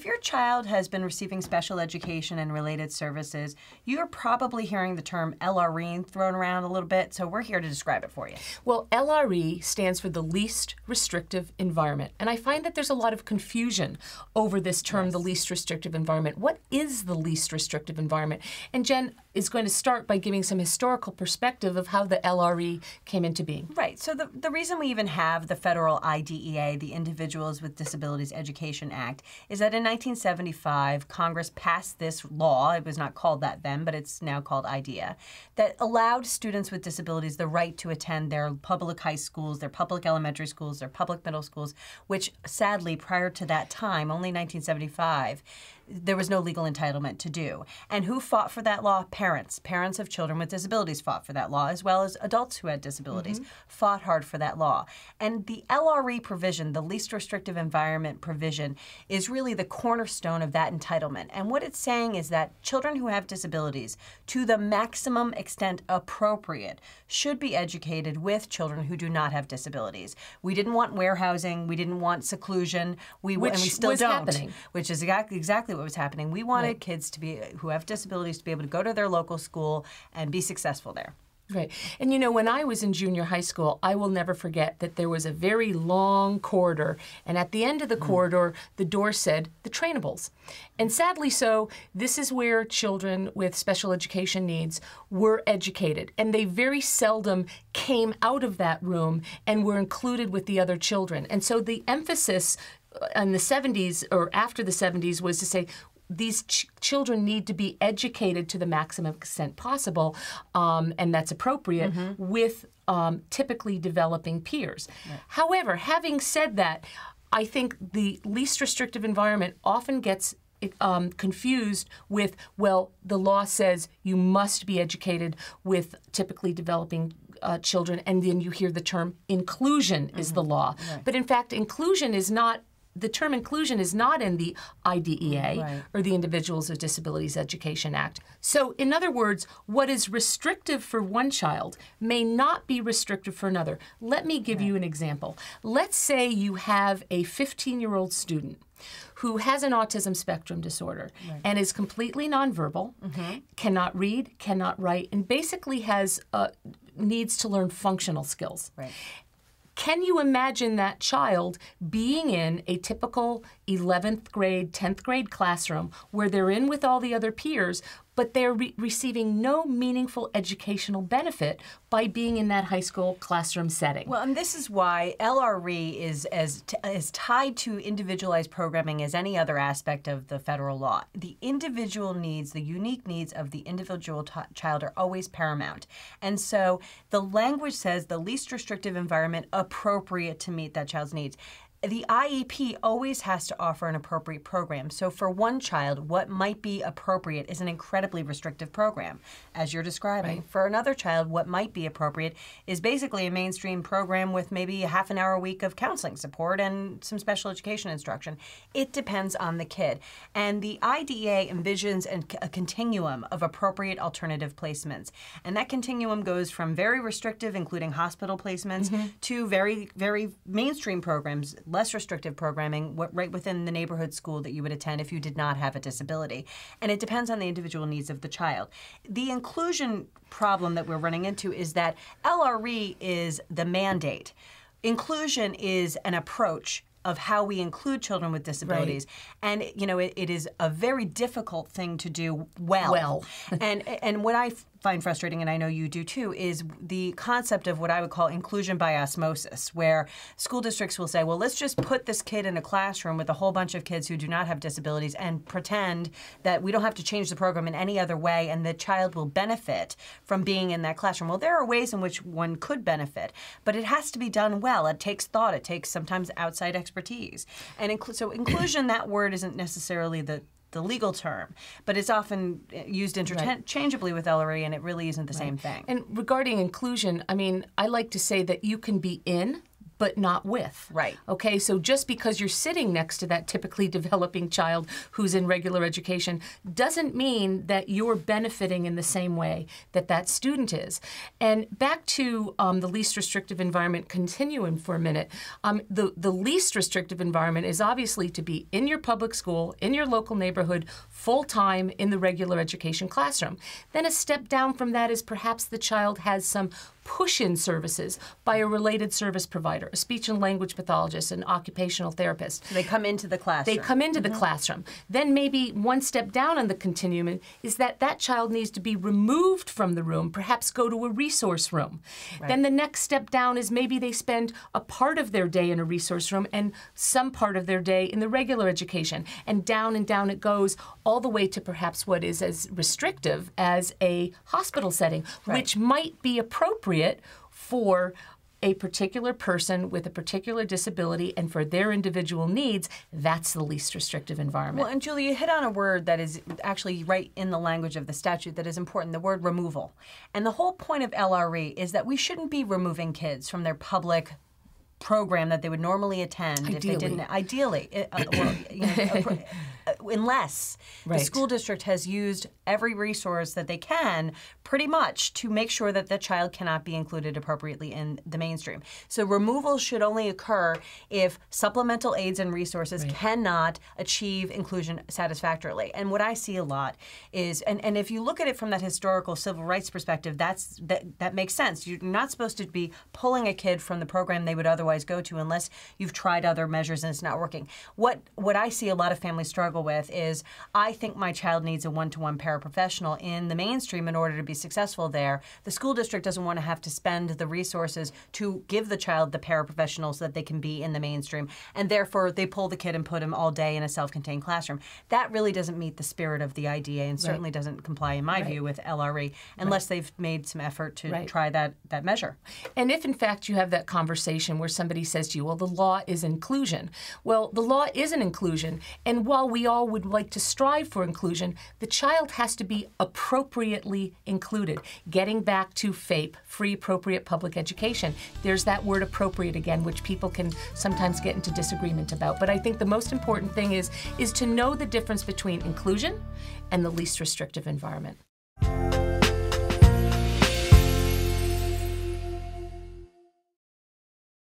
if your child has been receiving special education and related services, you're probably hearing the term LRE thrown around a little bit, so we're here to describe it for you. Well, LRE stands for the least restrictive environment, and I find that there's a lot of confusion over this term, the least restrictive environment. What is the least restrictive environment? And Jen is going to start by giving some historical perspective of how the LRE came into being. Right. So the reason we even have the federal IDEA, the Individuals with Disabilities Education Act, is that in 1975, Congress passed this law. It was not called that then, but it's now called IDEA, that allowed students with disabilities the right to attend their public high schools, their public elementary schools, their public middle schools, which sadly, prior to that time, only 1975, there was no legal entitlement to do. And who fought for that law? Parents. Parents of children with disabilities fought for that law, as well as adults who had disabilities fought hard for that law. And the LRE provision, the least restrictive environment provision, is really the cornerstone of that entitlement. And what it's saying is that children who have disabilities, to the maximum extent appropriate, should be educated with children who do not have disabilities. We didn't want warehousing. We didn't want seclusion. And we still don't. Happening. Which is exactly what was happening. We wanted kids to be who have disabilities to be able to go to their local school and be successful there. Right. And you know, when I was in junior high school, I will never forget that there was a very long corridor, and at the end of the corridor, the door said, the trainables. And sadly so, this is where children with special education needs were educated, and they very seldom came out of that room and were included with the other children. And so the emphasis in the 70s or after the 70s was to say, these children need to be educated to the maximum extent possible, and that's appropriate, with typically developing peers. Right. However, having said that, I think the least restrictive environment often gets confused with, well, the law says you must be educated with typically developing children, and then you hear the term inclusion is the law. Right. But in fact, inclusion is not, the term inclusion is not in the IDEA or the Individuals with Disabilities Education Act. So in other words, what is restrictive for one child may not be restrictive for another. Let me give you an example. Let's say you have a 15-year-old student who has an autism spectrum disorder and is completely nonverbal, cannot read, cannot write, and basically has needs to learn functional skills. Right. Can you imagine that child being in a typical 11th grade, 10th grade classroom where they're in with all the other peers, but they're receiving no meaningful educational benefit by being in that high school classroom setting? Well, and this is why LRE is as tied to individualized programming as any other aspect of the federal law. The individual needs, the unique needs of the individual child are always paramount. And so the language says the least restrictive environment appropriate to meet that child's needs. The IEP always has to offer an appropriate program. So for one child, what might be appropriate is an incredibly restrictive program, as you're describing. Right. For another child, what might be appropriate is basically a mainstream program with maybe a half an hour a week of counseling support and some special education instruction. It depends on the kid. And the IDEA envisions a continuum of appropriate alternative placements. And that continuum goes from very restrictive, including hospital placements, to very, very mainstream programs, less restrictive programming right within the neighborhood school that you would attend if you did not have a disability. And it depends on the individual needs of the child. The inclusion problem that we're running into is that LRE is the mandate. Inclusion is an approach of how we include children with disabilities. Right. And, you know, it is a very difficult thing to do well. And what I find frustrating, and I know you do too, is the concept of what I would call inclusion by osmosis, where school districts will say, well, let's just put this kid in a classroom with a whole bunch of kids who do not have disabilities and pretend that we don't have to change the program in any other way and the child will benefit from being in that classroom. Well, there are ways in which one could benefit, but it has to be done well. It takes thought. It takes sometimes outside expertise. And so inclusion, that word isn't necessarily the legal term, but it's often used interchangeably with LRE, and it really isn't the same thing. And regarding inclusion, I mean, I like to say that you can be in, but not with. Right. Okay, so just because you're sitting next to that typically developing child who's in regular education doesn't mean that you're benefiting in the same way that that student is. And back to the least restrictive environment continuum for a minute. The least restrictive environment is obviously to be in your public school, in your local neighborhood, full-time in the regular education classroom. Then a step down from that is perhaps the child has some push-in services by a related service provider, a speech and language pathologist, an occupational therapist. So they come into the classroom. They come into the classroom. Then maybe one step down on the continuum is that that child needs to be removed from the room, perhaps go to a resource room. Right. Then the next step down is maybe they spend a part of their day in a resource room and some part of their day in the regular education. And down it goes all the way to perhaps what is as restrictive as a hospital setting, right, which might be appropriate for a particular person with a particular disability and for their individual needs. That's the least restrictive environment. Well, and Julie, you hit on a word that is actually right in the language of the statute that is important, the word removal. And the whole point of LRE is that we shouldn't be removing kids from their public program that they would normally attend if they didn't. Ideally, unless the school district has used every resource that they can, pretty much, to make sure that the child cannot be included appropriately in the mainstream. So removal should only occur if supplemental aids and resources cannot achieve inclusion satisfactorily. And what I see a lot is, and if you look at it from that historical civil rights perspective, that makes sense. You're not supposed to be pulling a kid from the program they would otherwise go to unless you've tried other measures and it's not working. What I see a lot of families struggle with is, I think my child needs a one-to-one paraprofessional in the mainstream in order to be successful there. The school district doesn't want to have to spend the resources to give the child the paraprofessional so that they can be in the mainstream, and therefore they pull the kid and put him all day in a self-contained classroom. That really doesn't meet the spirit of the IDA and certainly doesn't comply, in my view, with LRE unless they've made some effort to try that measure. And if in fact you have that conversation where somebody says to you, well, the law is inclusion. Well, the law is an inclusion, and while we all would like to strive for inclusion, the child has to be appropriately included. Getting back to FAPE, free appropriate public education, there's that word appropriate again, which people can sometimes get into disagreement about. But I think the most important thing is to know the difference between inclusion and the least restrictive environment.